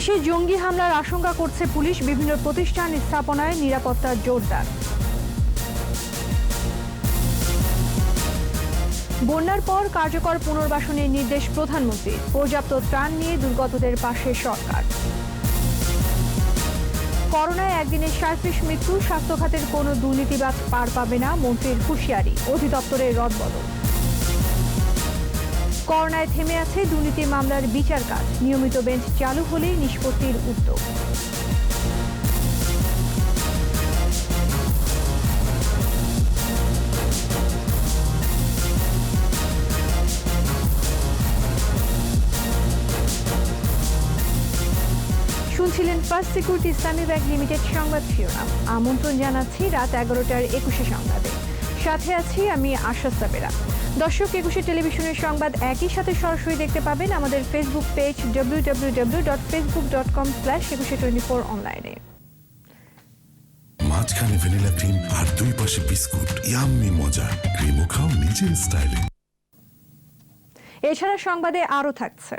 দেশে জঙ্গি হামলার আশঙ্কা করছে পুলিশ। বিভিন্ন প্রতিষ্ঠান স্থাপনায় নিরাপত্তা জোরদার। বন্যার পর কার্যকর পুনর্বাসনের নির্দেশ প্রধানমন্ত্রীর। পর্যাপ্ত ত্রাণ নিয়ে দুর্গতদের পাশে সরকার। করোনায় একদিনে 37 মৃত্যু। স্বাস্থ্য খাতের কোনো দুর্নীতিবাজ পার পাবে না, মন্ত্রীর হুঁশিয়ারি। অধিদপ্তরের রদবদল। করোনায় থেমে আছে দুর্নীতি মামলার বিচার কাজ। নিয়মিত বেঞ্চ চালু হলে নিষ্পত্তির উদ্যোগ। শুনছিলেন ফার্স্ট সিকিউরিটি ইসলামী ব্যাংক লিমিটেড সংবাদ শিরোনাম। আমন্ত্রণ জানাচ্ছি রাত 11টার 21 সংবাদে। সাথে আছি আমি আশা সাবেরা। দর্শক, 21 টেলিভিশনের সংবাদ একই সাথে সরাসরি দেখতে পাবেন আমাদের ফেসবুক পেজ www.facebook.com/2124 অনলাইনে। মাঝখানে ভ্যানিলা ক্রিম আর দুই পাশে বিস্কুট, ইয়াম্মি মজা। ক্রিমও খাও নিজের স্টাইলে। এছাড়া সংবাদে আরও থাকছে: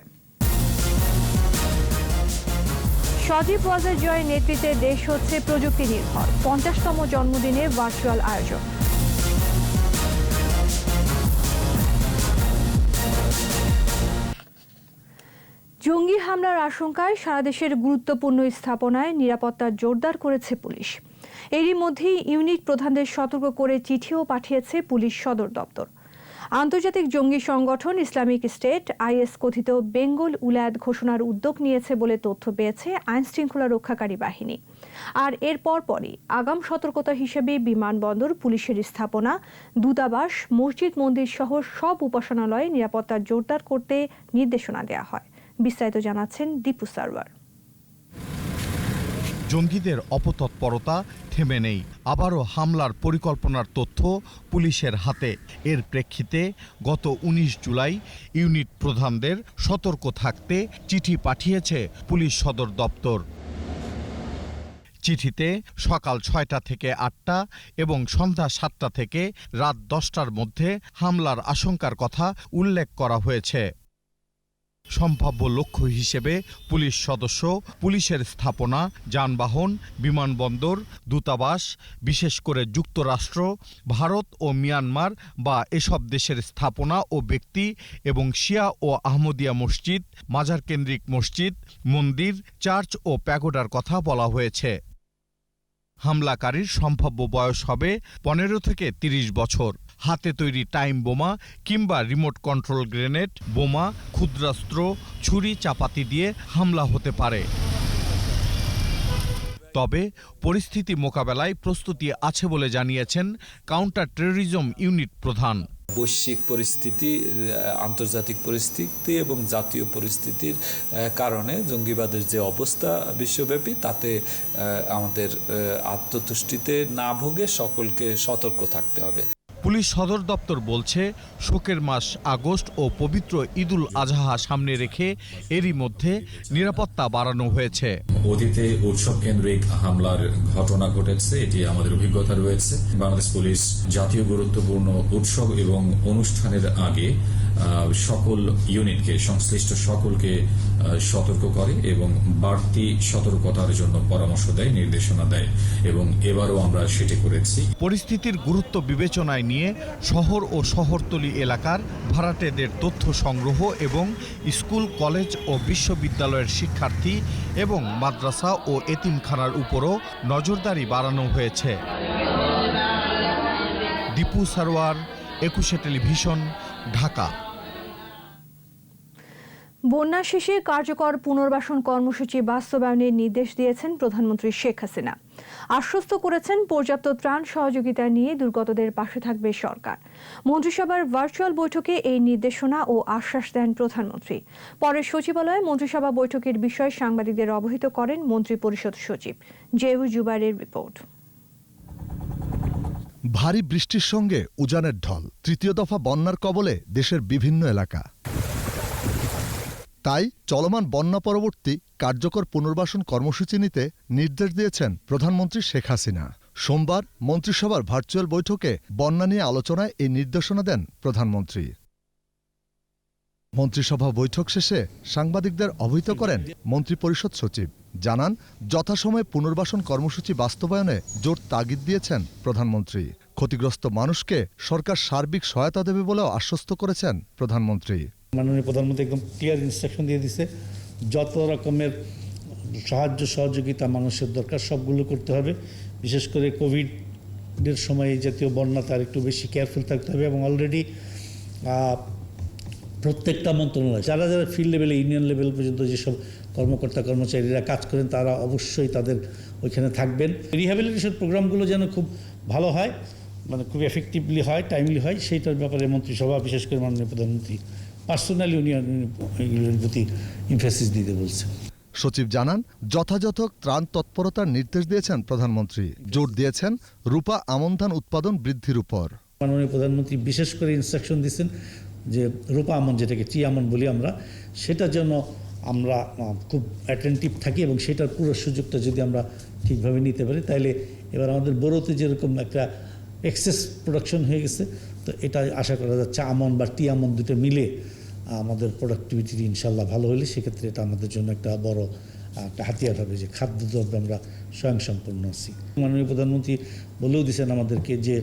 সজীব ওয়াজের জয়ের নেতৃত্বে দেশ হচ্ছে প্রযুক্তি নির্ভর। 50তম জন্মদিনে ভার্চুয়াল আয়োজন। জঙ্গি হামলার আশঙ্কায় সারা দেশের গুরুত্বপূর্ণ স্থাপনায় নিরাপত্তা জোরদার করেছে পুলিশ। এরই মধ্যেই ইউনিট প্রধানদের সতর্ক করে চিঠিও পাঠিয়েছে পুলিশ সদর দপ্তর। আন্তর্জাতিক জঙ্গি সংগঠন ইসলামিক স্টেট আইএস কথিত বেঙ্গল উলায়াত ঘোষণার উদ্যোগ নিয়েছে বলে তথ্য পেয়েছে আইনশৃঙ্খলা রক্ষাকারী বাহিনী। আর এর পরপরই আগাম সতর্কতা হিসেবে বিমানবন্দর, পুলিশের স্থাপনা, দূতাবাস, মসজিদ, মন্দির সহ সব উপাসনালয়ে নিরাপত্তা জোরদার করতে নির্দেশনা দেওয়া হয়। বিস্তারিত জানাচ্ছেন দীপু সারওয়ার। জঙ্গিদের অপতৎপরতা থেমে নেই। আবারও হামলার পরিকল্পনার তথ্য পুলিশের হাতে। এর প্রেক্ষিতে গত 19 জুলাই ইউনিট প্রধানদের সতর্ক থাকতে চিঠি পাঠিয়েছে পুলিশ সদর দপ্তর। চিঠিতে সকাল 6টা থেকে 8টা এবং সন্ধ্যা 7টা থেকে রাত 10টার মধ্যে হামলার আশঙ্কার কথা উল্লেখ করা হয়েছে। সম্ভাব্য লক্ষ্য হিসেবে পুলিশ সদস্য, পুলিশের স্থাপনা, যানবাহন, বিমানবন্দর, দূতাবাস, বিশেষ করে যুক্তরাষ্ট্র, ভারত ও মিয়ানমার বা এসব দেশের স্থাপনা ও ব্যক্তি এবং শিয়া ও আহমদিয়া মসজিদ, মাজার কেন্দ্রিক মসজিদ, মন্দির, চার্চ ও প্যাগোডার কথা বলা হয়েছে। হামলাকারীর সম্ভাব্য বয়স হবে 15 থেকে 30 বছর। হাতে তৈরি টাইম বোমা কিংবা রিমোট কন্ট্রোল গ্রেনেড, বোমা, ক্ষুদ্রাস্ত্র, ছুরি, চাপাতি দিয়ে হামলা হতে পারে। তবে পরিস্থিতি মোকাবেলায় প্রস্তুতি আছে বলে জানিয়েছেন কাউন্টার টেরোরিজম ইউনিট প্রধান। বৈশ্বিক পরিস্থিতি, আন্তর্জাতিক পরিস্থিতি এবং জাতীয় পরিস্থিতির কারণে জঙ্গিবাদের যে অবস্থা বিশ্বব্যাপী, তাতে আমাদের আত্মতুষ্টিতে না ভোগে সকলকে সতর্ক থাকতে হবে। পুলিশ সদর দপ্তর বলছে, শোকের মাস আগস্ট ও পবিত্র ঈদুল আজহা সামনে রেখে এরই মধ্যে নিরাপত্তা বাড়ানো হয়েছে। অতীতে উৎসব কেন্দ্রিক হামলার ঘটনা ঘটেছে, এটি আমাদের অভিজ্ঞতা রয়েছে। বাংলাদেশ পুলিশ জাতীয় গুরুত্বপূর্ণ উৎসব এবং অনুষ্ঠানের আগে সকল ইউনিটকে, সংশ্লিষ্ট সকলকে সতর্ক করে এবং বাড়তি সতর্কতার জন্য পরামর্শ দেয়, নির্দেশনা দেয় এবং এবারও আমরা সেটি করেছি। পরিস্থিতির গুরুত্ব বিবেচনায় নিয়ে শহর ও শহরতলি এলাকার ভাড়াটেদের তথ্য সংগ্রহ এবং স্কুল, কলেজ ও বিশ্ববিদ্যালয়ের শিক্ষার্থী এবং মাদ্রাসা ও এতিমখানার উপরও নজরদারি বাড়ানো হয়েছে। দীপু সারওয়ার, 21 টেলিভিশন, ঢাকা। বন্যা শেষে কার্যকর পুনর্বাসন কর্মসূচি বাস্তবায়নের নির্দেশ দিয়েছেন প্রধানমন্ত্রী শেখ হাসিনা। আশ্বস্ত করেছেন পর্যাপ্ত ত্রাণ সহযোগিতা নিয়ে দুর্গতদের পাশে থাকবে সরকার। মন্ত্রিসভার ভার্চুয়াল বৈঠকে এই নির্দেশনা ও আশ্বাস দেন প্রধানমন্ত্রী। পরে সচিবালয়ে মন্ত্রিসভা বৈঠকের বিষয়ে সাংবাদিকদের অবহিত করেন মন্ত্রিপরিষদ সচিব জেউ জুবাইরের রিপোর্ট। ভারী বৃষ্টির সঙ্গে উজানের ঢল, তৃতীয় দফা বন্যার কবলে দেশের বিভিন্ন এলাকা। তাই চলমান বন্যা পরবর্তী কার্যকর পুনর্বাসন কর্মসূচি নিতে নির্দেশ দিয়েছেন প্রধানমন্ত্রী শেখ হাসিনা। সোমবার মন্ত্রিসভার ভার্চুয়াল বৈঠকে বন্যা নিয়ে আলোচনায় এই নির্দেশনা দেন প্রধানমন্ত্রী। মন্ত্রিসভা বৈঠক শেষে সাংবাদিকদের অবহিত করেন মন্ত্রিপরিষদ সচিব। জানান, যথাসময়ে পুনর্বাসন কর্মসূচি বাস্তবায়নে জোর তাগিদ দিয়েছেন প্রধানমন্ত্রী। ক্ষতিগ্রস্ত মানুষকে সরকার সার্বিক সহায়তা দেবে বলেও আশ্বস্ত করেছেন প্রধানমন্ত্রী। মাননীয় প্রধানমন্ত্রী একদম ক্লিয়ার ইনস্ট্রাকশন দিয়ে দিছে, যত রকমের সাহায্য সহযোগিতা মানুষের দরকার সবগুলো করতে হবে। বিশেষ করে কোভিডের সময় এই জাতীয় বন্যা তার একটু বেশি কেয়ারফুল থাকতে হবে। এবং অলরেডি প্রত্যেকটা মন্ত্রণালয় যারা যারা ফিল্ড লেভেলে ইউনিয়ন লেভেল পর্যন্ত যেসব কর্মকর্তা কর্মচারীরা কাজ করেন তারা অবশ্যই তাদের ওইখানে থাকবেন। রিহ্যাবিলিটেশন প্রোগ্রামগুলো যেন খুব ভালো হয়, মানে খুব এফেক্টিভলি হয়, টাইমলি হয়, সেইটার ব্যাপারে মন্ত্রিসভা বিশেষ করে মাননীয় প্রধানমন্ত্রী পার্সোনালি এগুলোর প্রতি এমফাসিস দিতে বলছেন। সচিব জানান, যথাযথ ত্রাণ তৎপরতার নির্দেশ দিয়েছেন প্রধানমন্ত্রী। জোর দিয়েছেন রূপা আমন ধান উৎপাদন বৃদ্ধির উপর। মাননীয় প্রধানমন্ত্রী বিশেষ করে ইনস্ট্রাকশন দিয়েছেন যে রূপা আমন, যেটাকে চি আমন বলি আমরা, সেটা যেন আমরা খুব অ্যাটেন্টিভ থাকি এবং সেটার পুরো সুযোগটা যদি আমরা ঠিকভাবে নিতে পারি, তাহলে এবার আমাদের বোরোতে যেরকম একটা এক্সেস প্রোডাকশন হয়ে গেছে, তো এটা আশা করা যাচ্ছে আমন বা টি আমন দুটো মিলে আমাদের প্রোডাক্টিভিটি ইনশাল্লাহ ভালো হলে সেক্ষেত্রে এটা আমাদের জন্য একটা বড় একটা হাতিয়ার হবে যে খাদ্যদ্রব্যে আমরা স্বয়ংসম্পূর্ণ আছি। মাননীয় প্রধানমন্ত্রী বলেও দিয়েছেন আমাদেরকে যে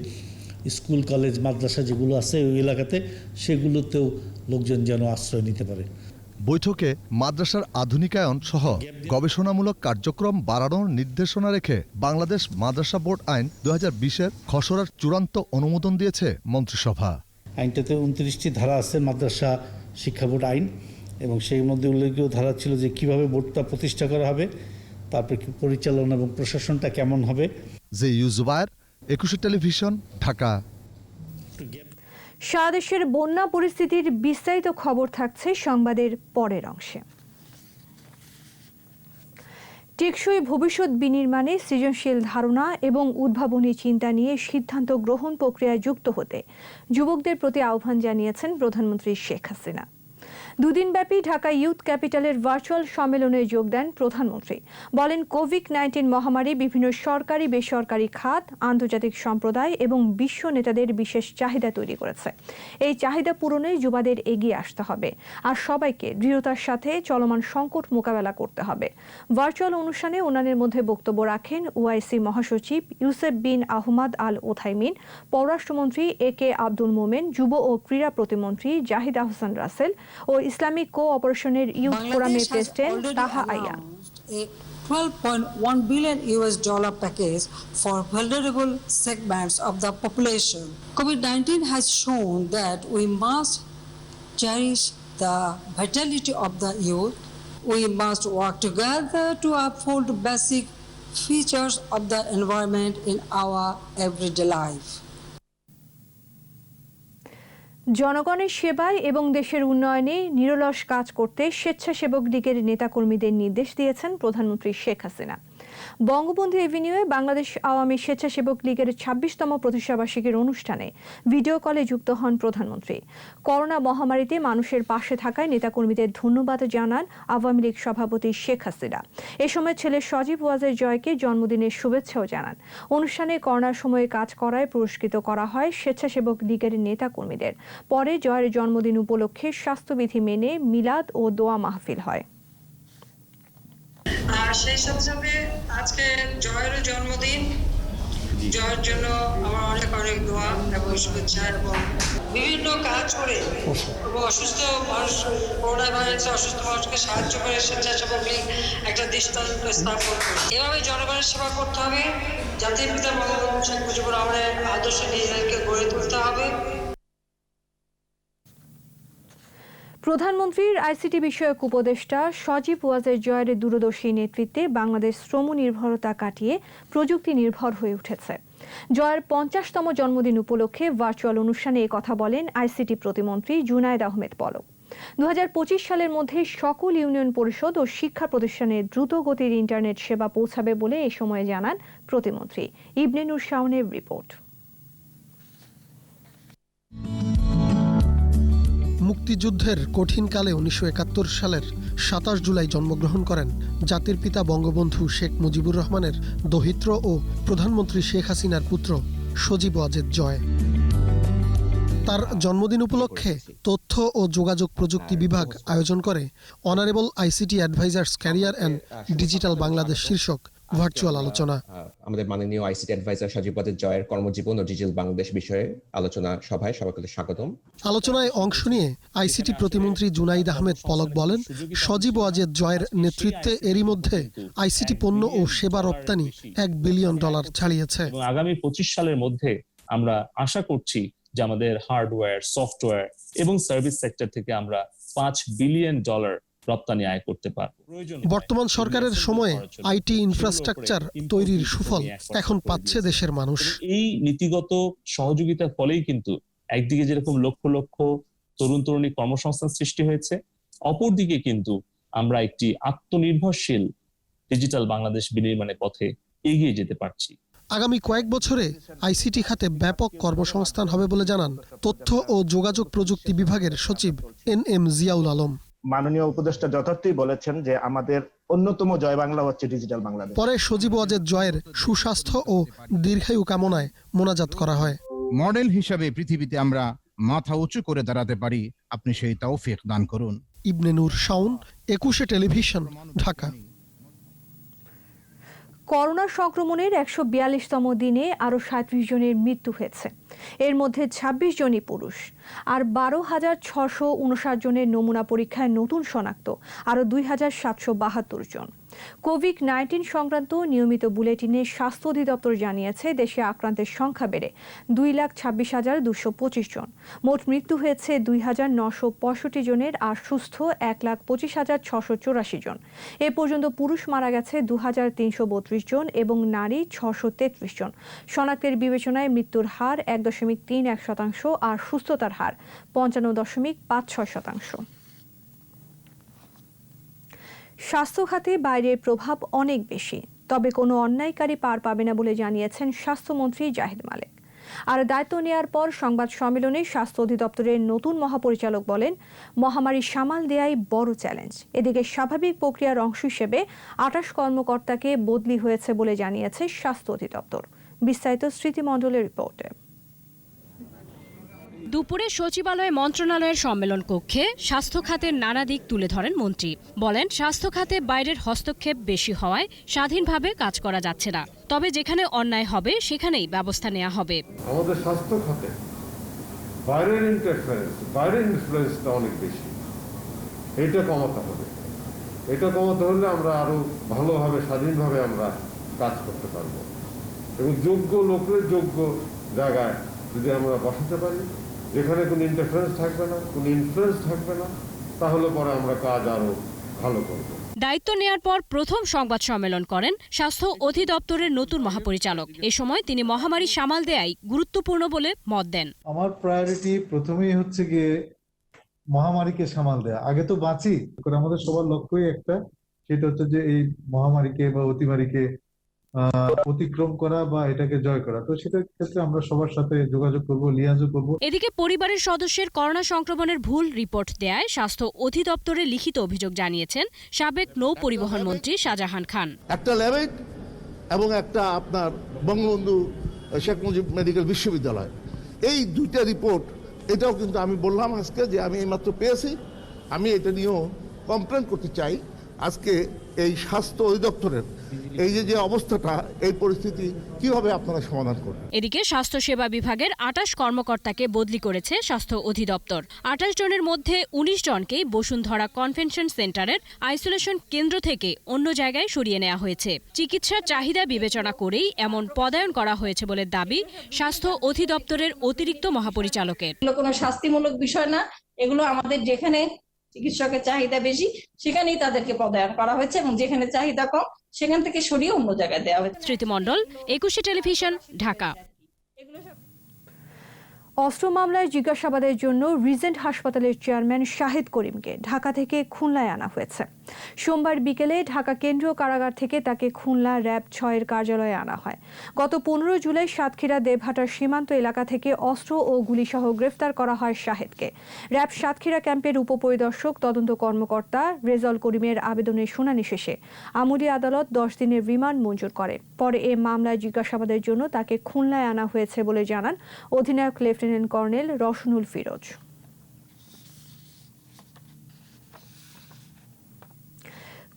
স্কুল কলেজ মাদ্রাসা যেগুলো আছে ওই এলাকাতে সেগুলোতেও লোকজন যেন আশ্রয় নিতে পারে। বৈঠকে মাদ্রাসার আধুনিকায়ন সহ গবেষণামূলক কার্যক্রম বাড়ানোর নির্দেশনা রেখে বাংলাদেশ মাদ্রাসা বোর্ড আইন 2020-এর খসড়ার চূড়ান্ত অনুমোদন দিয়েছে মন্ত্রিসভা। আইনটাতে 29টি ধারা আছে মাদ্রাসা শিক্ষা বোর্ড আইন, এবং সেই মধ্যে উল্লেখীয় ধারা ছিল যে কিভাবে বোর্ডটা প্রতিষ্ঠা করা হবে, তারপর পরিচালনা এবং প্রশাসনটা কেমন হবে। যে ইউজুবায়ের, 21 টেলিভিশন, ঢাকা। সারা দেশের বন্যা পরিস্থিতির বিস্তারিত খবর থাকছে সংবাদের পরের অংশে। টেকসই ভবিষ্যৎ বিনির্মাণে সৃজনশীল ধারণা এবং উদ্ভাবনী চিন্তা নিয়ে সিদ্ধান্ত গ্রহণ প্রক্রিয়ায় যুক্ত হতে যুবকদের প্রতি আহ্বান জানিয়েছেন প্রধানমন্ত্রী শেখ হাসিনা। দুদিনব্যাপী ঢাকা ইউথ ক্যাপিটালের ভার্চুয়াল সম্মেলনে যোগ দেন প্রধানমন্ত্রী। বলেন, কোভিড-19 মহামারী বিভিন্ন সরকারি বেসরকারি খাত, আন্তর্জাতিক সম্প্রদায় এবং বিশ্ব নেতাদের বিশেষ চাহিদা তৈরি করেছে। এই চাহিদা পূরণে যুবাদের এগিয়ে আসতে হবে আর সবাইকে দৃঢ়তার সাথে চলমান সংকট মোকাবেলা করতে হবে। ভার্চুয়াল অনুষ্ঠানে অন্যান্যের মধ্যে বক্তব্য রাখেন ওআইসি মহাসচিব ইউসেফ বিন আহমাদ আল ওথাইমিন, পররাষ্ট্রমন্ত্রী একে আব্দুল মোমেন, যুব ও ক্রীড়া প্রতিমন্ত্রী জাহিদ আহসান রাসেল ও ইসলামিক কোঅপারেশনের ইউথ ফোরামের প্রেসিডেন্ট তাহা আইয়া। $12.1 billion package for vulnerable segments of the population. COVID-19 has shown that we must cherish the vitality of the youth. We must work together to uphold basic features of the environment in our everyday life. জনগণের সেবায় এবং দেশের উন্নয়নে নিরলস কাজ করতে স্বেচ্ছাসেবক লীগের নেতাকর্মীদের নির্দেশ দিয়েছেন প্রধানমন্ত্রী শেখ হাসিনা। বঙ্গবন্ধু এভিনিউয়ে বাংলাদেশ আওয়ামী স্বেচ্ছাসেবক লীগের 26তম প্রতিষ্ঠাবার্ষিকীর অনুষ্ঠানে ভিডিও কলে যুক্ত হন প্রধানমন্ত্রী। করোনা মহামারীতে মানুষের পাশে থাকায় নেতাকর্মীদের ধন্যবাদ জানান আওয়ামী লীগ সভাপতি শেখ হাসিনা। এ সময় ছেলে সজীব ওয়াজের জয়কে জন্মদিনের শুভেচ্ছাও জানান। অনুষ্ঠানে করোনার সময়ে কাজ করায় পুরস্কৃত করা হয় স্বেচ্ছাসেবক লীগের নেতাকর্মীদের। পরে জয়ের জন্মদিন উপলক্ষে স্বাস্থ্যবিধি মেনে মিলাদ ও দোয়া মাহফিল হয়। আর সেই সাথে সাথে আজকে জয়ের জন্মদিন, জয়ের জন্য আমার অনেক অনেক দোয়া এবং শুভেচ্ছা, এবং বিভিন্ন কাজ করে এবং অসুস্থ মানুষ, করোনা ভাইরাসে অসুস্থ মানুষকে সাহায্য করে স্বেচ্ছাসেবক লীগ একটা দৃষ্টান্ত স্থাপন করে। এভাবে জনগণের সেবা করতে হবে, জাতির পিতা বঙ্গবন্ধু শেখ মুজিবুর রহমানের আদর্শে নিজেদেরকে গড়ে তুলতে হবে। প্রধানমন্ত্রীর আইসিটি বিষয়ক উপদেষ্টা সজীব ওয়াজের জয়ের দূরদর্শী নেতৃত্বে বাংলাদেশ শ্রম নির্ভরতা কাটিয়ে প্রযুক্তি নির্ভর হয়ে উঠেছে। জয়ের 50তম জন্মদিন উপলক্ষে ভার্চুয়াল অনুষ্ঠানে এ কথা বলেন আইসিটি প্রতিমন্ত্রী জুনায়েদ আহমেদ পলক। 2025 সালের মধ্যে সকল ইউনিয়ন পরিষদ ও শিক্ষা প্রতিষ্ঠানে দ্রুত গতির ইন্টারনেট সেবা পৌঁছাবে বলে এ সময় জানান প্রতিমন্ত্রী। ইবনে নূর শাওনের রিপোর্ট। মুক্তিযুদ্ধের কঠিন কালে 1971 সালের 27 জুলাই জন্মগ্রহণ করেন জাতির পিতা বঙ্গবন্ধু শেখ মুজিবুর রহমানের দৌহিত্র ও প্রধানমন্ত্রী শেখ হাসিনার পুত্র সজীব ওয়াজেদ জয়। তার জন্মদিন উপলক্ষে তথ্য ও যোগাযোগ প্রযুক্তি বিভাগ আয়োজন করে honourable ICT advisers career and digital Bangladesh শীর্ষক ভার্চুয়াল আলোচনা। আমাদের মাননীয় আইসিটি অ্যাডভাইজার সজীব ওয়াজেদ জয়ের কর্মজীবন ও ডিজিটাল বাংলাদেশ বিষয়ে আলোচনা সভায় সবাইকে স্বাগতম। আলোচনায় অংশ নিয়ে আইসিটি প্রতিমন্ত্রী জুনাইদ আহমেদ পলক বলেন, সজীব ওয়াজেদ জয়ের নেতৃত্বে এরই মধ্যে আইসিটি পণ্য ও সেবা রপ্তানি $1 বিলিয়ন ছাড়িয়েছে। আগামী 25 সালের মধ্যে আমরা আশা করছি যে আমাদের হার্ডওয়্যার, সফটওয়্যার এবং সার্ভিস সেক্টর থেকে আমরা $5 বিলিয়ন রপ্তানি আয় করতে পারব। বর্তমান সরকারের সময়ে আইটি ইনফ্রাস্ট্রাকচার তৈরির সুফল এখন পাচ্ছে দেশের মানুষ। এই নীতিগত সহযোগিতার ফলেই কিন্তু একদিকে যেরকম লক্ষ লক্ষ তরুণ তরুণী কর্মসংস্থান সৃষ্টি হয়েছে, অপরদিকে কিন্তু আমরা একটি আত্মনির্ভরশীল ডিজিটাল বাংলাদেশ বিনির্মাণের পথে এগিয়ে যেতে পারছি। আগামী কয়েক বছরে আইসিটি খাতে ব্যাপক কর্মসংস্থান হবে বলে জানান তথ্য ও যোগাযোগ প্রযুক্তি বিভাগের সচিব NM জিয়াউল আলম। মাননীয় উপদেষ্টা যথার্থই বলেছেন যে আমাদের অন্যতম জয় বাংলা হচ্ছে ডিজিটাল বাংলাদেশ। পরে সজীব ওয়াজেদ জয়ের সুস্বাস্থ্য ও দীর্ঘায়ু কামনায় মোনাজাত করা হয়। মডেল হিসাবে পৃথিবীতে আমরা মাথা উঁচু করে দাঁড়াতে পারি, আপনি সেই তৌফিক দান করুন। ইবনে নূর শাওন, 21 টেলিভিশন, ঢাকা। করোনা সংক্রমণের 142তম দিনে আরও 37 জনের মৃত্যু হয়েছে। এর মধ্যে 26 জনই পুরুষ। আর 12,659 জনের নমুনা পরীক্ষায় নতুন শনাক্ত আরও 2,772 জন। কোভিড-19 সংক্রান্ত নিয়মিত বুলেটিনে স্বাস্থ্য অধিদপ্তর জানিয়েছে দেশে আক্রান্তের সংখ্যা বেড়ে 2,26,225 জন। মোট মৃত্যু হয়েছে 2,965 জনের আর সুস্থ 1,25,684 জন। এ পর্যন্ত পুরুষ মারা গেছে 2,332 জন এবং নারী 633 জন। শনাক্তের বিবেচনায় মৃত্যুর হার 1.31% আর সুস্থতার হার 55.56%। স্বাস্থ্য খাতে বাইরের প্রভাব অনেক বেশি, তবে কোনো অন্যায়কারী পার পাবে না বলে জানিয়েছেন স্বাস্থ্যমন্ত্রী জাহিদ মালেক। আর দায়িত্ব নেয়ার পর সংবাদ সম্মেলনে স্বাস্থ্য অধিদপ্তরের নতুন মহাপরিচালক বলেন, মহামারী সামাল দেয়াই বড় চ্যালেঞ্জ। এদিকে স্বাভাবিক প্রক্রিয়ার অংশ হিসেবে 28 কর্মকর্তাকে বদলি হয়েছে বলে জানিয়েছে স্বাস্থ্য অধিদপ্তর। বিস্তারিত স্মৃতিমণ্ডলের রিপোর্টে। দুপুরে সচিবালয় মন্ত্রণালয়ের সম্মেলন কক্ষে স্বাস্থ্য খাতের নানা দিক তুলে ধরেন মন্ত্রী। বলেন, স্বাস্থ্য খাতে বাইরের হস্তক্ষেপ বেশি হওয়ায় স্বাধীনভাবে কাজ করা যাচ্ছে না, তবে যেখানে অন্যায় হবে সেখানেই ব্যবস্থা নেওয়া হবে। আমাদের স্বাস্থ্য খাতে বাইরের ইন্টারফারেন্স, বাইরের ইনফ্লুয়েন্সটা অনেক বেশি, এটা কমাতে হবে। এটা কমাতে হলে আমরা আরো ভালোভাবে স্বাধীনভাবে আমরা কাজ করতে পারবো এবং যোগ্য লোকের যোগ্য জায়গায় যদি আমরা বসাতে পারি, যেখানে কোনো ইন্টারফারেন্স থাকবে না, কোনো ইনফ্লুয়েন্স থাকবে না, তাহলে পরে আমরা কাজ আরো ভালো করব। দায়িত্ব নেয়ার পর প্রথম সংবাদ সম্মেলন করেন স্বাস্থ্য অধিদপ্তরের নতুন মহাপরিচালক। এ সময় তিনি মহামারী সামাল দেয়াই গুরুত্বপূর্ণ বলে মত দেন। আমার প্রায়োরিটি প্রথমেই হচ্ছে গিয়ে মহামারীকে সামাল দেয়া। আগে তো বাঁচি, আমাদের সবার লক্ষ্যই একটা, সেটা হচ্ছে যে এই মহামারীকে বা অতিমারীকে অতিক্রম করা বা এটাকে জয় করা। তো সেটার ক্ষেত্রে আমরা সবার সাথে যোগাযোগ করব, লিয়াজও করব। এদিকে পরিবারের সদস্যের করোনা সংক্রমণের ভুল রিপোর্ট দেয়ায় স্বাস্থ্য অধিদপ্তরে লিখিত অভিযোগ জানিয়েছেন সাবেক নৌ পরিবহন মন্ত্রী শাহজাহান খান। একটা ল্যাবেট এবং একটা আপনার বঙ্গবন্ধু শেখ মুজিব মেডিকেল বিশ্ববিদ্যালয়, এই দুইটা রিপোর্ট, এটাও কিন্তু আমি বললাম আজকে যে আমি এইমাত্র পেয়েছি। আমি এটা নিয়েও কমপ্লেন করতে চাই। আজকে এই স্বাস্থ্য অধিদপ্তরের এই যে অবস্থাটা, এই পরিস্থিতি কিভাবে আপনারা সমাধান করবেন? এদিকে স্বাস্থ্য সেবা বিভাগের 28 কর্মকর্তাকে বদলি করেছে স্বাস্থ্য অধিদপ্তর। 28 জনের মধ্যে 19 জনকেই বসুন্ধরা কনভেনশন সেন্টারের আইসোলেশন কেন্দ্র থেকে অন্য জায়গায় সরিয়ে নেওয়া হয়েছে। চিকিৎসার চাহিদা বিবেচনা করেই এমন পদায়ন করা হয়েছে বলে দাবি স্বাস্থ্য অধিদপ্তরের অতিরিক্ত মহাপরিচালকের। এগুলো কোনো শাস্তিমূলক বিষয় না, এগুলো আমাদের যেখানে চিকিৎসকের চাহিদা বেশি সেখানেই তাদেরকে পদায়ন করা হয়েছে এবং যেখানে চাহিদা কম সেখান থেকে সরিয়ে অন্য জায়গায় দেওয়া হয়েছে। স্মৃতিমণ্ডল, 21 টেলিভিশন, ঢাকা। অস্ত্র মামলায় জিজ্ঞাসাবাদের জন্য রিজেন্ট হাসপাতালের চেয়ারম্যান শাহিদ করিমকে ঢাকা থেকে খুলনায় আনা হয়েছে। সোমবার বিকেলে ঢাকা কেন্দ্রীয় কারাগার থেকে তাকে খুলনা র্যাব 6-এর কার্যালয়ে আনা হয়। গত 15 জুলাই সাতক্ষীরা দেবহাটার সীমান্ত এলাকা থেকে অস্ত্র ও গুলিসহ গ্রেফতার করা হয় শাহেদকে। র্যাব সাতক্ষীরা ক্যাম্পের উপপরিদর্শক তদন্ত কর্মকর্তা রেজাউল করিমের আবেদনের শুনানি শেষে আমলি আদালত 10 দিনের রিমান্ড মঞ্জুর করে। পরে এ মামলায় জিজ্ঞাসাবাদের জন্য তাকে খুলনায় আনা হয়েছে বলে জানান অধিনায়ক লেফটেন্যান্ট কর্নেল রশনুল ফিরোজ।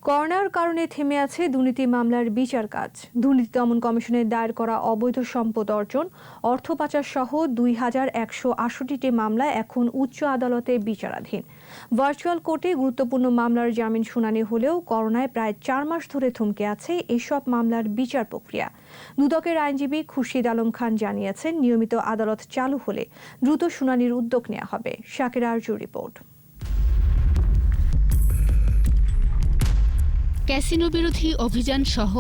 করোনার কারণে থেমে আছে দুর্নীতি মামলার বিচার কাজ। দুর্নীতি দমন কমিশনের দায়ের করা অবৈধ সম্পদ অর্জন, অর্থ পাচার সহ 2168টি মামলা এখন উচ্চ আদালতে বিচারাধীন। ভার্চুয়াল কোর্টে গুরুত্বপূর্ণ মামলার জামিন শুনানি হলেও করোনায় প্রায় 4 মাস ধরে থমকে আছে এসব মামলার বিচার প্রক্রিয়া। দুদকের আইনজীবী খুরশিদ আলম খান জানিয়েছেন, নিয়মিত আদালত চালু হলে দ্রুত শুনানির উদ্যোগ নেওয়া হবে। শাকির আরজুর রিপোর্ট। ক্যাসিনো বিরোধী অভিযান সহ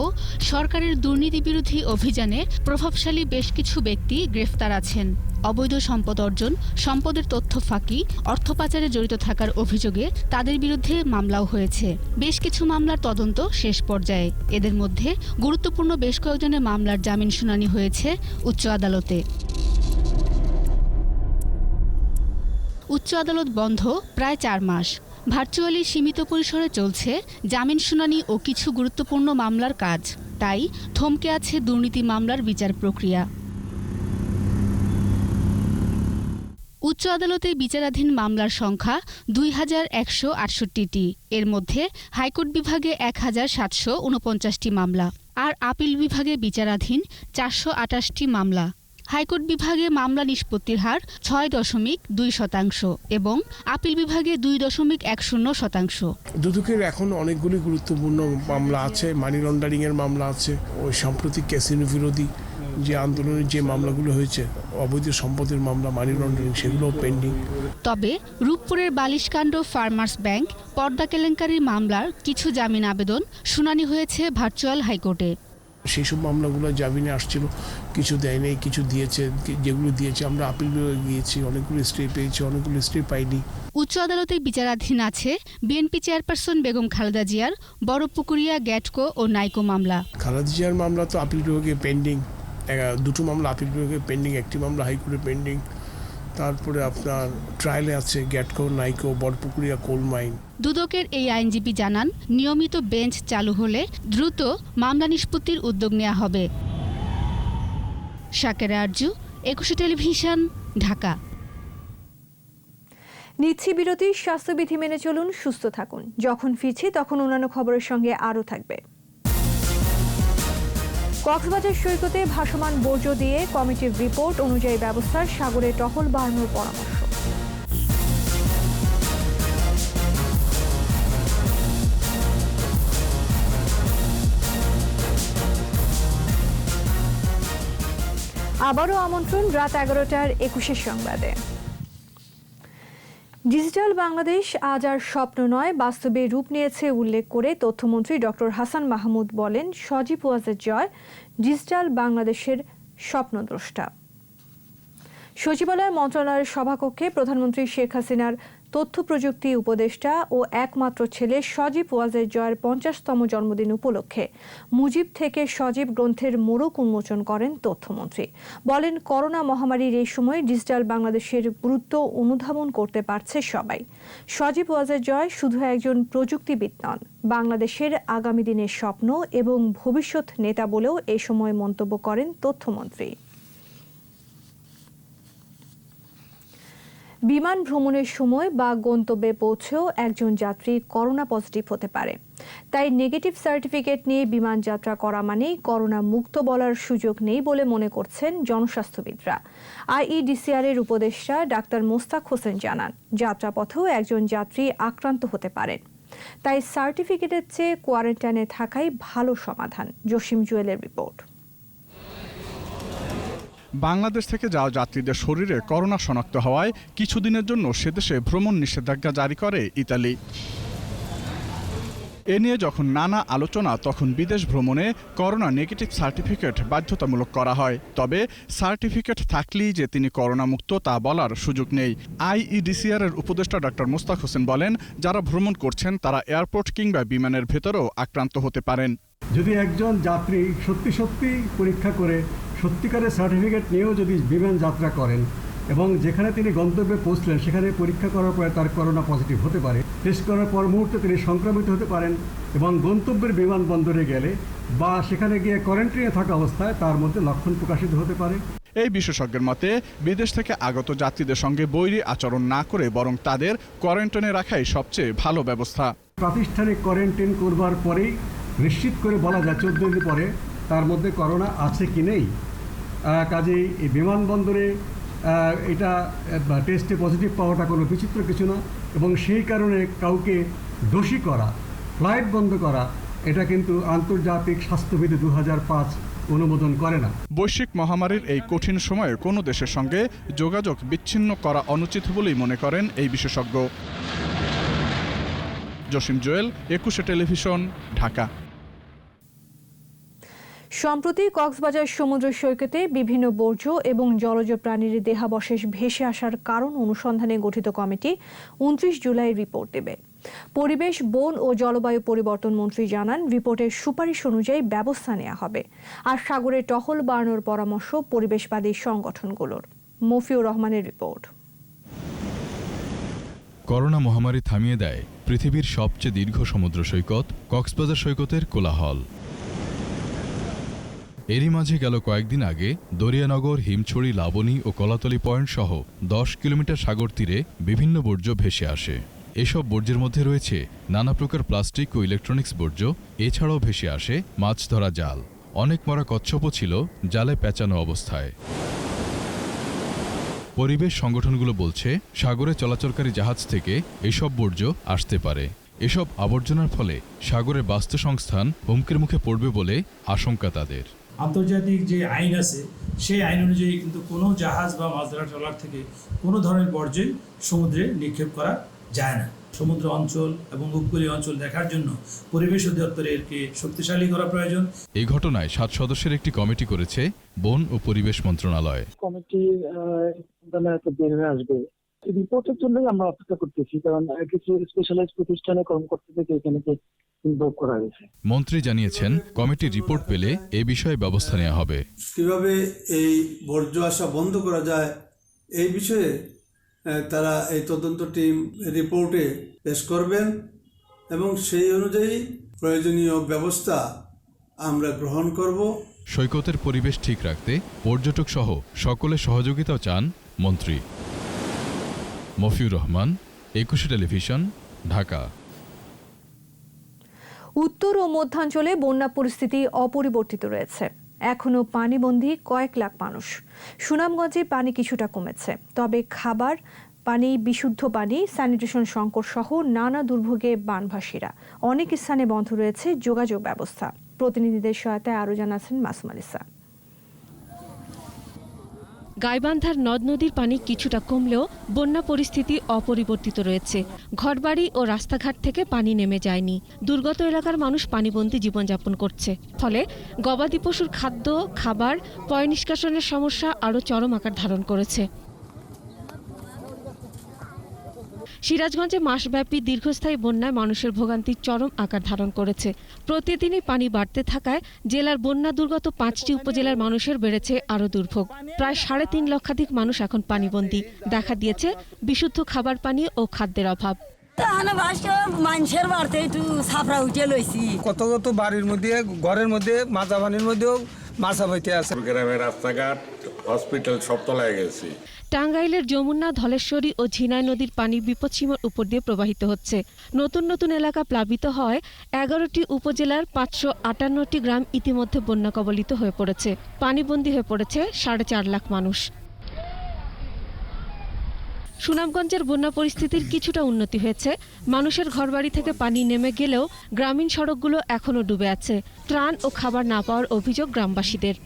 সরকারের দুর্নীতি বিরোধী অভিযানে প্রভাবশালী বেশ কিছু ব্যক্তি গ্রেফতার আছেন। অবৈধ সম্পদ অর্জন, সম্পদের তথ্য ফাঁকি, অর্থ পাচারে জড়িত থাকার অভিযোগে তাদের বিরুদ্ধে মামলাও হয়েছে। বেশ কিছু মামলার তদন্ত শেষ পর্যায়ে। এদের মধ্যে গুরুত্বপূর্ণ বেশ কয়েকজনের মামলার জামিন শুনানি হয়েছে উচ্চ আদালতে। উচ্চ আদালত বন্ধ প্রায় 4 মাস। ভার্চুয়ালি সীমিত পরিসরে চলছে জামিন শুনানি ও কিছু গুরুত্বপূর্ণ মামলার কাজ। তাই থমকে আছে দুর্নীতি মামলার বিচার প্রক্রিয়া। উচ্চ আদালতে বিচারাধীন মামলার সংখ্যা 2168টি। এর মধ্যে হাইকোর্ট বিভাগে 1749টি মামলা, আর আপিল বিভাগে বিচারাধীন 428টি মামলা। হাইকোর্ট বিভাগে মামলা নিষ্পত্তির হার 6.2% এবং আপিল বিভাগে 2.10%। দুদকের এখন অনেকগুলি গুরুত্বপূর্ণ মামলা আছে, মানি লন্ডারিং এর মামলা আছে, ওই সাম্প্রতিক ক্যাসিনো বিরোধী যে আন্দোলনের যে মামলাগুলো হয়েছে, অবৈধ সম্পদের মামলা, মানি লন্ডারিং, সেগুলো পেন্ডিং। তবে রূপপুরের বালিশকাণ্ড ফার্মার্স ব্যাংক পর্দা কেলেঙ্কারির মামলার কিছু জামিন আবেদন শুনানি হয়েছে ভার্চুয়াল হাইকোর্টে। সেই সব মামলাগুলো জামিনে আসছিল, কিছু দেয় নেই, কিছু দিয়েছে। যেগুলো দিয়েছে আমরা আপিল বিভাগে গিয়েছি, অনেকগুলো স্টে পেয়েছি, অনেকগুলো স্টে পাইনি। উচ্চ আদালতে বিচারাধীন আছে বিএনপি চেয়ারপারসন বেগম খালেদা জিয়ার বড়পুকুরিয়া, গ্যাটকো ও নাইকো মামলা। খালেদা জিয়ার মামলা তো আপিল বিভাগে পেন্ডিং, 2টো মামলা আপিল বিভাগে পেন্ডিং, 1টি মামলা হাইকোর্টে পেন্ডিং। তারপরে আপনার ট্রায়ালে আছে গ্যাটকো, নাইকো, বড়পুকুরিয়া কোল মাইন। দুদকের এই আইনজীবী জানান, নিয়মিত বেঞ্চ চালু হলে দ্রুত মামলা নিষ্পত্তির উদ্যোগ নেওয়া হবে। শাকির আরজু, 21 টেলিভিশন, ঢাকা। নিচ্ছি বিরতি। স্বাস্থ্যবিধি মেনে চলুন, সুস্থ থাকুন। যখন ফিরছি তখন অন্যান্য খবরের সঙ্গে আরও থাকবে। কক্সবাজার সৈকতে ভাসমান বর্জ্য দিয়ে কমিটির রিপোর্ট অনুযায়ী ব্যবস্থার সাগরে টহল বাড়ানোর পরামর্শ। আবারও আমন্ত্রণ রাত 11টার 21 সংবাদে। ডিজিটাল বাংলাদেশ আজ আর স্বপ্ন নয়, বাস্তবে রূপ নিয়েছে উল্লেখ করে তথ্যমন্ত্রী ডক্টর হাসান মাহমুদ বলেন, সজীব ওয়াজেদ জয় ডিজিটাল বাংলাদেশের স্বপ্নদ্রষ্টা। সচিবালয় মন্ত্রণালয়ের সভাকক্ষে প্রধানমন্ত্রী শেখ হাসিনার তথ্য প্রযুক্তি উপদেষ্টা ও একমাত্র ছেলে সজীব ওয়াজেদ জয়ের 50তম জন্মদিন উপলক্ষে মুজিব থেকে সজীব গ্রন্থের মোড়ক উন্মোচন করেন তথ্যমন্ত্রী। বলেন, করোনা মহামারীর এই সময় ডিজিটাল বাংলাদেশের গুরুত্ব অনুধাবন করতে পারছে সবাই। সজীব ওয়াজেদ জয় শুধু একজন প্রযুক্তিবিদ নন, বাংলাদেশের আগামী দিনের স্বপ্ন এবং ভবিষ্যৎ নেতা বলেও এ সময় মন্তব্য করেন তথ্যমন্ত্রী। বিমান ভ্রমণের সময় বা গন্তব্যে পৌঁছেও একজন যাত্রী করোনা পজিটিভ হতে পারে। তাই নেগেটিভ সার্টিফিকেট নিয়ে বিমান যাত্রা করা মানেই করোনা মুক্ত বলার সুযোগ নেই বলে মনে করছেন জনস্বাস্থ্যবিদরা। আইইডিসিআর এর উপদেষ্টা ডাক্তার মোস্তাক হোসেন জানান, যাত্রাপথেও একজন যাত্রী আক্রান্ত হতে পারেন। তাই সার্টিফিকেটের চেয়ে কোয়ারেন্টাইনে থাকাই ভালো সমাধান। জসিম জুয়েলের রিপোর্ট। বাংলাদেশ থেকে যাওয়া যাত্রীদের শরীরে করোনা শনাক্ত হওয়ায় কিছুদিনের জন্য সেদেশে ভ্রমণ নিষেধাজ্ঞা জারি করে ইতালি। এ নিয়ে যখন নানা আলোচনা, তখন বিদেশ ভ্রমণে করোনা নেগেটিভ সার্টিফিকেট বাধ্যতামূলক করা হয়। তবে সার্টিফিকেট থাকলেই যে তিনি করোনা মুক্ত তা বলার সুযোগ নেই। আইইডিসিআর এর উপদেষ্টা ডক্টর মোস্তাক হোসেন বলেন, যারা ভ্রমণ করছেন তারা এয়ারপোর্ট কিংবা বিমানের ভেতরেও আক্রান্ত হতে পারেন। যদি একজন যাত্রী সত্যি পরীক্ষা করে সত্যিকারের সার্টিফিকেট নিয়েও যদি বিমান যাত্রা করেন এবং যেখানে তিনি গন্তব্যে পৌঁছলেন সেখানে পরীক্ষা করার পরে তার করোনা পজিটিভ হতে পারে, টেস্ট করার পর মুহূর্তে তিনি সংক্রমিত হতে পারেন এবং গন্তব্যের বিমানবন্দরে গেলে বা সেখানে গিয়ে কোয়ারেন্টাইনে থাকা অবস্থায় তার মধ্যে লক্ষণ প্রকাশিত হতে পারে। এই বিশেষজ্ঞের মতে, বিদেশ থেকে আগত যাত্রীদের সঙ্গে বৈরী আচরণ না করে বরং তাদের কোয়ারেন্টাইনে রাখাই সবচেয়ে ভালো ব্যবস্থা। প্রাতিষ্ঠানিক কোয়ারেন্টাইন করবার পরেই নিশ্চিত করে বলা যায় 14 দিন পরে তার মধ্যে করোনা আছে কি নেই। কাজেই এই বিমানবন্দরে এটা টেস্টে পজিটিভ পাওয়াটা কোনো বিচিত্র কিছু না, এবং সেই কারণে কাউকে দোষী করা, ফ্লাইট বন্ধ করা, এটা কিন্তু আন্তর্জাতিক স্বাস্থ্যবিধি 2005 অনুমোদন করে না। বৈশ্বিক মহামারীর এই কঠিন সময়ে কোনো দেশের সঙ্গে যোগাযোগ বিচ্ছিন্ন করা অনুচিত বলেই মনে করেন এই বিশেষজ্ঞ। Jasim Joel, 21 television, Dhaka. সম্প্রতি কক্সবাজার সমুদ্র সৈকতে বিভিন্ন বর্জ্য এবং জলজ প্রাণীর দেহাবশেষ ভেসে আসার কারণ অনুসন্ধানে গঠিত কমিটি 29 জুলাই রিপোর্ট দেবে। পরিবেশ, বন ও জলবায়ু পরিবর্তন মন্ত্রী জানান, রিপোর্টের সুপারিশ অনুযায়ী ব্যবস্থা নেওয়া হবে। আর সাগরে টহল বাড়ানোর পরামর্শ পরিবেশবাদী সংগঠনগুলোর। মফিউর রহমানের রিপোর্ট। করোনা মহামারী থামিয়ে দেয় পৃথিবীর সবচেয়ে দীর্ঘ সমুদ্র সৈকত কক্সবাজার সৈকতের কোলাহল। এরই মাঝে গেল কয়েকদিন আগে দরিয়ানগর, হিমছড়ি, লাবণী ও কলাতলি পয়েন্ট সহ 10 কিলোমিটার সাগর তীরে বিভিন্ন বর্জ্য ভেসে আসে। এসব বর্জ্যের মধ্যে রয়েছে নানা প্রকার প্লাস্টিক ও ইলেকট্রনিক্স বর্জ্য। এছাড়াও ভেসে আসে মাছ ধরা জাল। অনেক মরা কচ্ছপও ছিল জালে পেঁচানো অবস্থায়। পরিবেশ সংগঠনগুলো বলছে, সাগরে চলাচলকারী জাহাজ থেকে এসব বর্জ্য আসতে পারে। এসব আবর্জনার ফলে সাগরের বাস্তুসংস্থান হুমকির মুখে পড়বে বলে আশঙ্কা তাদের। আন্তর্জাতিক যে আইন আছে সেই আইন অনুযায়ী কিন্তু কোনো জাহাজ বা মাছ ধরা ট্রলার থেকে কোনো ধরনের বর্জ্য সমুদ্রে নিক্ষেপ করা যায় না। সমুদ্র অঞ্চল এবং উপকূলীয় অঞ্চল দেখার জন্য পরিবেশ অধিদপ্তরকে শক্তিশালী করা প্রয়োজন। এই ঘটনায় 7 সদস্যের একটি কমিটি করেছে বন ও পরিবেশ মন্ত্রণালয়। কমিটি বের হয়ে আসবে, রিপোর্টের জন্য আমরা অপেক্ষা করতেছি, কারণ কিছু স্পেশালাইজ প্রতিষ্ঠানে কর্মকর্তা থেকে এখানে ইনভলভ করা হয়েছে। মন্ত্রী জানিয়েছেন, কমিটির রিপোর্ট পেলে এ বিষয়ে ব্যবস্থা নেওয়া হবে। কিভাবে এই বর্জ্য আসা বন্ধ করা যায় এই বিষয়ে তারা এই তদন্ত টিম রিপোর্টে পেশ করবেন এবং সেই অনুযায়ী প্রয়োজনীয় ব্যবস্থা আমরা গ্রহণ করব। সৈকতের পরিবেশ ঠিক রাখতে পর্যটক সহ সকলের সহযোগিতাও চান মন্ত্রী। মফিউর রহমান, 21 টেলিভিশন, ঢাকা। উত্তর ও মধ্যাঞ্চলে বন্যা পরিস্থিতি অপরিবর্তিত রয়েছে। এখনও পানিবন্দী কয়েক লাখ মানুষ। সুনামগঞ্জে পানি কিছুটা কমেছে, তবে খাবার পানি, বিশুদ্ধ পানি, স্যানিটেশন সংকট সহ নানা দুর্ভোগে বানভাসীরা। অনেক স্থানে বন্ধ রয়েছে যোগাযোগ ব্যবস্থা। প্রতিনিধিদের সহায়তায় আরও জানাচ্ছেন মাসুম আলিসা। গাইবান্ধার নদ নদীর পানি কিছুটা কমলেও বন্যা পরিস্থিতি অপরিবর্তিত রয়েছে। ঘরবাড়ি ও রাস্তাঘাট থেকে পানি নেমে যায়নি। দুর্গত এলাকার মানুষ পানিবন্দী জীবনযাপন করছে। ফলে গবাদি পশুর খাদ্য, খাবার, পয় নিষ্কাশনের সমস্যা আরও চরম আকার ধারণ করেছে। সিরাজগঞ্জে মাসব্যাপী দীর্ঘস্থায়ী বন্যায় মানুষের ভোগান্তি চরম আকার ধারণ করেছে। প্রতিদিনই পানি বাড়তে থাকায় জেলার বন্যা দুর্গত 5টি উপজেলার মানুষের বেড়েছে আরও দুর্ভোগ। প্রায় 3.5 লক্ষাধিক মানুষ এখন পানিবন্দী। দেখা দিয়েছে বিশুদ্ধ খাবার পানি ও খাদ্যের অভাব। মানুষের বাড়তে একটু ছাপড়া উঠে লইছি। কত কত বাড়ির মধ্যে, ঘরের মধ্যে, মাজা পানির মধ্যেও মাছা বইতে আছে। গ্রামের রাস্তাঘাট, হসপিটাল সব তলায় গেছে। টাঙ্গাইলের যমুনা, ধলেশ্বরী ও ঝিনাই নদীর পানি বিপদসীমার উপর দিয়ে প্রবাহিত হচ্ছে। নতুন নতুন এলাকা প্লাবিত হয়। 11টি উপজেলার 558টি গ্রাম ইতিমধ্যে বন্যা কবলিত হয়ে পড়েছে। পানিবন্দী হয়ে পড়েছে 4.5 লাখ মানুষ। সুনামগঞ্জের বন্যা পরিস্থিতির কিছুটা উন্নতি হয়েছে। মানুষের ঘরবাড়ি থেকে পানি নেমে গেলেও গ্রামীণ সড়কগুলো এখনও ডুবে আছে। ত্রাণ ও খাবার না পাওয়ার অভিযোগ গ্রামবাসীদের।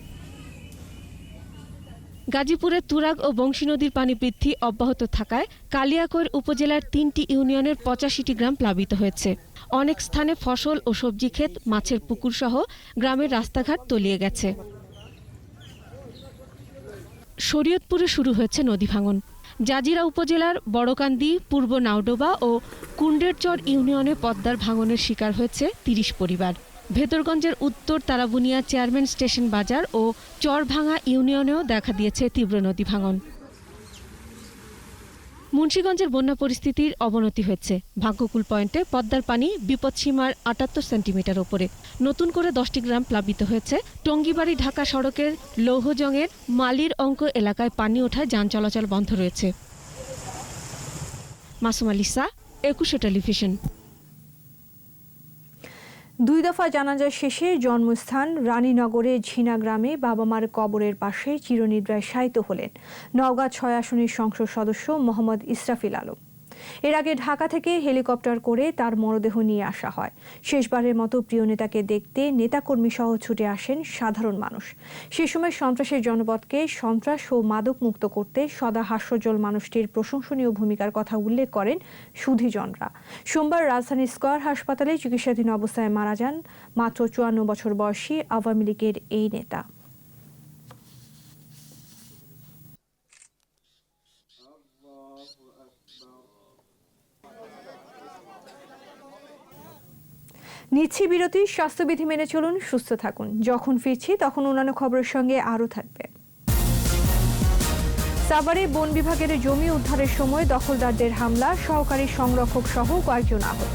গাজীপুরের তুরাগ ও বংশী নদীর পানি বৃদ্ধি অব্যাহত থাকায় কালিয়াকৈর উপজেলার 3টি ইউনিয়নের 85টি গ্রাম প্লাবিত হয়েছে। অনেক স্থানে ফসল ও সবজি ক্ষেত, মাছের পুকুর সহ গ্রামের রাস্তাঘাট তলিয়ে গেছে। শরীয়তপুরে শুরু হয়েছে নদী ভাঙন। জাজিরা উপজেলার বড়কান্দি, পূর্ব নাওডোবা ও কুন্ডেরচর ইউনিয়নে পদ্মার ভাঙনের শিকার হয়েছে ৩০ পরিবার। ভেতরগঞ্জের উত্তর তারাবুনিয়া চেয়ারম্যান স্টেশন বাজার ও চরভাঙা ইউনিয়নেও দেখা দিয়েছে তীব্র নদী ভাঙন। মুন্সিগঞ্জের বন্যা পরিস্থিতির অবনতি হয়েছে। ভাগ্যকুল পয়েন্টে পদ্মার পানি বিপদসীমার ৭৮ সেন্টিমিটার ওপরে। নতুন করে ১০টি গ্রাম প্লাবিত হয়েছে। টঙ্গীবাড়ি ঢাকা সড়কের লৌহজংয়ের মালির অঙ্ক এলাকায় পানি ওঠায় যান চলাচল বন্ধ রয়েছে। Masuma Lisa, ২১ television. ২ দফা জানাজা শেষে জন্মস্থান রানীনগরে ঝিনা গ্রামে বাবা মার কবরের পাশে চিরনিদ্রায় শায়িত হলেন নওগাঁ ৬ আসনের সংসদ সদস্য মোহাম্মদ ইসরাফিল আলম। এর আগে ঢাকা থেকে হেলিকপ্টার করে তার মরদেহ নিয়ে আসা হয়। শেষবারের মতো প্রিয় নেতাকে দেখতে নেতাকর্মী সহ ছুটে আসেন সাধারণ মানুষ। সে সময় সন্ত্রাসের জনপদকে সন্ত্রাস ও মাদক মুক্ত করতে সদা হাস্যজ্জ্বল মানুষটির প্রশংসনীয় ভূমিকার কথা উল্লেখ করেন সুধীজনরা। সোমবার রাজধানীর স্কয়ার হাসপাতালে চিকিৎসাধীন অবস্থায় মারা যান মাত্র ৫৪ বছর বয়সী আওয়ামী লীগের এই নেতা। নিচ্ছি বিরতি। স্বাস্থ্যবিধি মেনে চলুন, সুস্থ থাকুন। যখন ফিরছি তখন অন্যান্য খবরের সঙ্গে আরও থাকবে। সাভারে বন বিভাগের জমি উদ্ধারের সময় দখলদারদের হামলা, সহকারী সংরক্ষক সহ কয়েকজন আহত।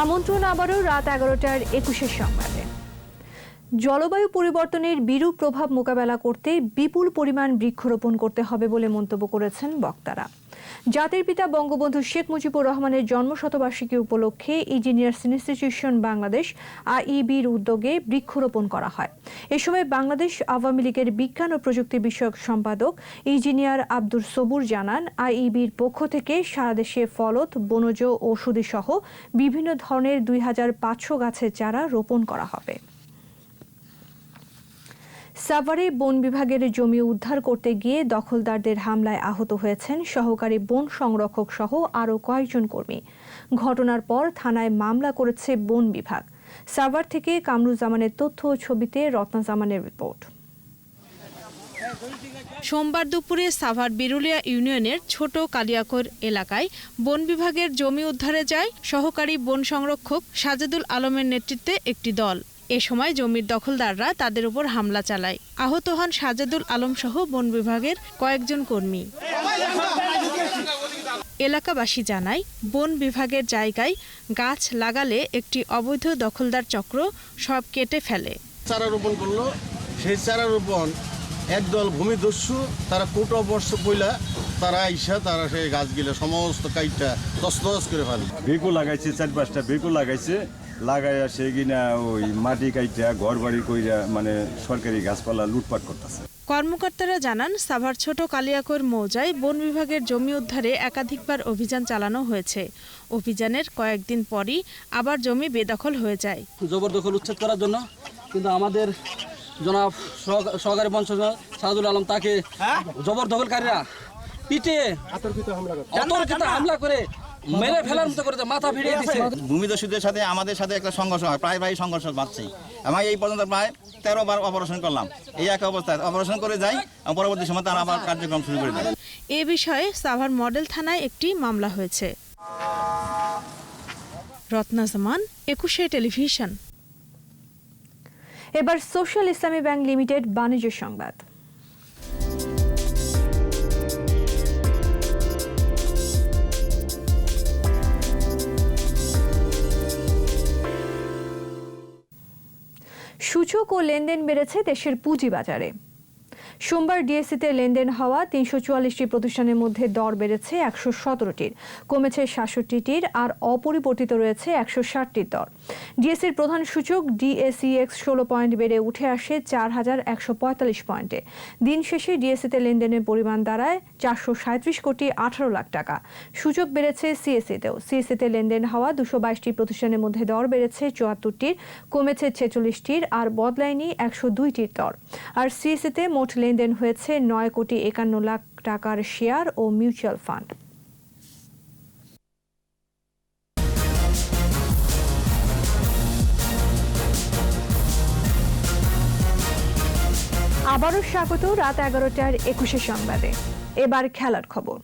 আমন্ত্রণ আবারও রাত ১১টার ২১ সংবাদে। জলবায়ু পরিবর্তনের বিরূপ প্রভাব মোকাবেলা করতে বিপুল পরিমাণ বৃক্ষরোপণ করতে হবে বলে মন্তব্য করেছেন বক্তারা। জাতির পিতা বঙ্গবন্ধু শেখ মুজিবুর রহমানের জন্মশতবার্ষিকী উপলক্ষে ইঞ্জিনিয়ার্স ইনস্টিটিউশন বাংলাদেশ আইইবির উদ্যোগে বৃক্ষরোপণ করা হয়। এ সময় বাংলাদেশ আওয়ামী লীগের বিজ্ঞান ও প্রযুক্তি বিষয়ক সম্পাদক ইঞ্জিনিয়ার আব্দুর সবুর জানান, আইইবির পক্ষ থেকে সারা দেশে ফলদ, বনজ, ঔষধি সহ বিভিন্ন ধরনের ২৫০০ গাছের চারা রোপণ করা হবে। সাভারে বন বিভাগের জমি উদ্ধার করতে গিয়ে দখলদারদের হামলায় আহত হয়েছেন সহকারী বন সংরক্ষক সহ আরও কয়েকজন কর্মী। ঘটনার পর থানায় মামলা করেছে বন বিভাগ। সাভার থেকে কামরুজ্জামানের তথ্য ও ছবিতে রত্নাজামানের রিপোর্ট। সোমবার দুপুরে সাভার বিরুলিয়া ইউনিয়নের ছোট কালিয়াকৈর এলাকায় বন বিভাগের জমি উদ্ধারে যায় সহকারী বন সংরক্ষক সাজেদুল আলমের নেতৃত্বে একটি দল। এ সময় জমির দখলদাররা তাদের উপর হামলা চালায়। আহত হন সাজেদুল আলম সহ বন বিভাগের কয়েকজন কর্মী। এলাকাবাসী জানায়, বন বিভাগের জায়গায় গাছ লাগালে একটি অবৈধ দখলদার চক্র সব কেটে ফেলে। চারা রোপণ করলো, সেই চারা রোপণ একদল ভূমিদস্যু তারা কোটা বর্ষ পইলা তারা আইসা তারা সেই গাছগুলো সমস্ত কাইটটা তছনছ করে ফেলে। বেকু লাগাইছে, ৪-৫টা বেকু লাগাইছে, লাগাইয়া সে কিনা ওই মাটি কাইটা ঘর বাড়ি কইরা মানে সরকারি গাছপালা লুটপাট করতেছে। কর্মকর্তারা জানান, সাভার ছোট কালিয়াকৈর মৌজায় বন বিভাগের জমি উদ্ধারে একাধিকবার অভিযান চালানো হয়েছে। অভিযানের কয়েকদিন পরই আবার জমি বেদখল হয়ে যায়। জবরদখল উচ্ছেদ করার জন্য কিন্তু আমাদের জনাব সহকারী বন সংরক্ষক সাজেদুল আলম তাকে জবরদখলকারীরা পিটে অতর্কিত হামলা করে মেরে ফেলার মতো করে মাথা ভিড়িয়ে দিয়েছে। ভূমিদস্যুদের সাথে আমাদের সাথে একটা সংঘর্ষ হয়, প্রায় সংঘর্ষ বাড়ছে। আমি এই পর্যন্ত প্রায় ১৩ বার অপারেশন করলাম। এই এক অবস্থায় অপারেশন করে যাই, পরবর্তী সময় তারা আবার কার্যক্রম শুরু করে দেয়। এ বিষয়ে সাভার মডেল থানায় একটি মামলা হয়েছে। রত্নাজামান, ২১ টেলিভিশন। এবার সোশ্যাল ইসলামী ব্যাংক লিমিটেড বাণিজ্য সংবাদ। সূচক ও লেনদেন বেড়েছে দেশের পুঁজিবাজারে। সোমবার ডিএসসিতে লেনদেন হওয়া 344টি প্রতিষ্ঠানের মধ্যে দর বেড়েছে 117টির, কমেছে 67টির আর অপরিবর্তিত রয়েছে 160টির দর। ডিএসসির প্রধান সূচক ডিএসইএক্স 16 পয়েন্ট বেড়ে উঠে আসে 4145 পয়েন্টে। দিন শেষে ডিএসসিতে লেনদেনের পরিমাণ দাঁড়ায় 437 কোটি 18 লাখ টাকা। সূচক বেড়েছে সিএসসিতেও। সিএসসিতে লেনদেন হওয়া 222টি প্রতিষ্ঠানের মধ্যে দর বেড়েছে 74টির, কমেছে 46টির আর বদলায়নি 102টির দর। আর সিএসসিতে মোট লেনদেন হয়েছে 9 কোটি 51 লাখ টাকার শেয়ার ও মিউচুয়াল ফান্ড। আবারও স্বাগত রাত 11টার 21 সংবাদে। এবার খেলার খবর।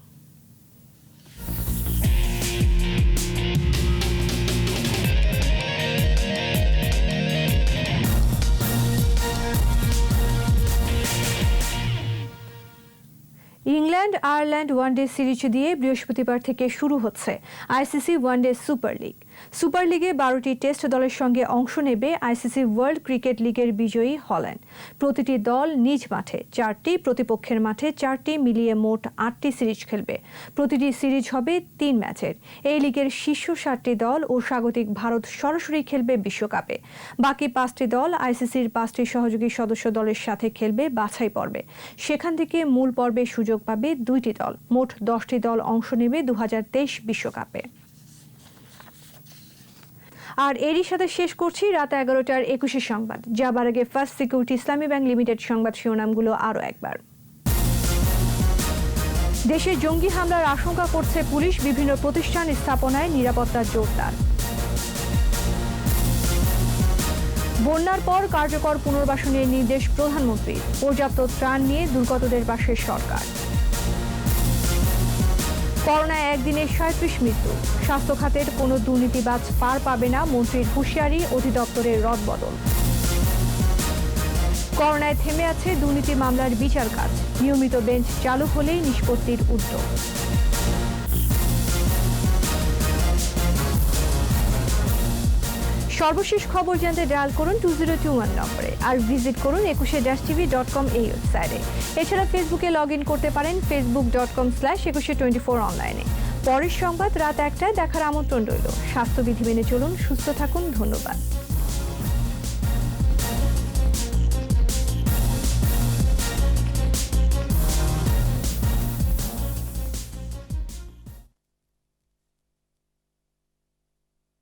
ইংল্যান্ড আয়ারল্যান্ড ওয়ানডে সিরিজ দিয়ে বৃহস্পতিবার থেকে শুরু হচ্ছে ICC one day super league. Super লিগে 12টি টেস্ট দলের সঙ্গে অংশ নেবে আইসিসি ওয়ার্ল্ড ক্রিকেট লিগের বিজয়ী হল্যান্ড। প্রতিটি দল নিজ মাঠে 4টি, প্রতিপক্ষের মাঠে 4টি, মিলিয়ে মোট 8টি সিরিজ খেলবে। প্রতিটি সিরিজ হবে 3 ম্যাচের। এই লিগের শীর্ষ 7টি দল ও স্বাগতিক ভারত সরাসরি খেলবে বিশ্বকাপে। বাকি 5টি দল আইসিসির 5টি সহযোগী সদস্য দলের সাথে খেলবে বাছাই পর্বে। সেখান থেকে মূল পর্বে সুযোগ পাবে 2টি দল। মোট 10টি দল অংশ নেবে 2023 বিশ্বকাপে। আর এরই সাথে শেষ করছি রাত 11টার 21 সংবাদ। যাবার আগে ফার্স্ট সিকিউরিটি ইসলামী ব্যাংক লিমিটেড সংবাদ শিরোনামগুলো আরও একবার। দেশে জঙ্গি হামলার আশঙ্কা করছে পুলিশ, বিভিন্ন প্রতিষ্ঠান স্থাপনায় নিরাপত্তা জোরদার। বন্যার পর কার্যকর পুনর্বাসনের নির্দেশ প্রধানমন্ত্রীর, পর্যাপ্ত ত্রাণ নিয়ে দুর্গতদের পাশে সরকার। করোনায় একদিনে 37 মৃত্যু, স্বাস্থ্য খাতের কোনো দুর্নীতিবাজ পার পাবে না, মন্ত্রীর হুঁশিয়ারি, অধিদপ্তরের রদবদল। করোনায় থেমে আছে দুর্নীতি মামলার বিচার কাজ, নিয়মিত বেঞ্চ চালু হলেই নিষ্পত্তির উদ্যোগ। সর্বশেষ খবর জানতে ডায়াল করুন 2021 নম্বরে আর ভিজিট করুন 21-tv.com এই ওয়েবসাইটে। এছাড়া ফেসবুকে লগ ইন করতে পারেন facebook.com/2124 অনলাইনে। পরের সংবাদ রাত 1টায় দেখার আমন্ত্রণ রইল। স্বাস্থ্যবিধি মেনে চলুন, সুস্থ থাকুন। ধন্যবাদ।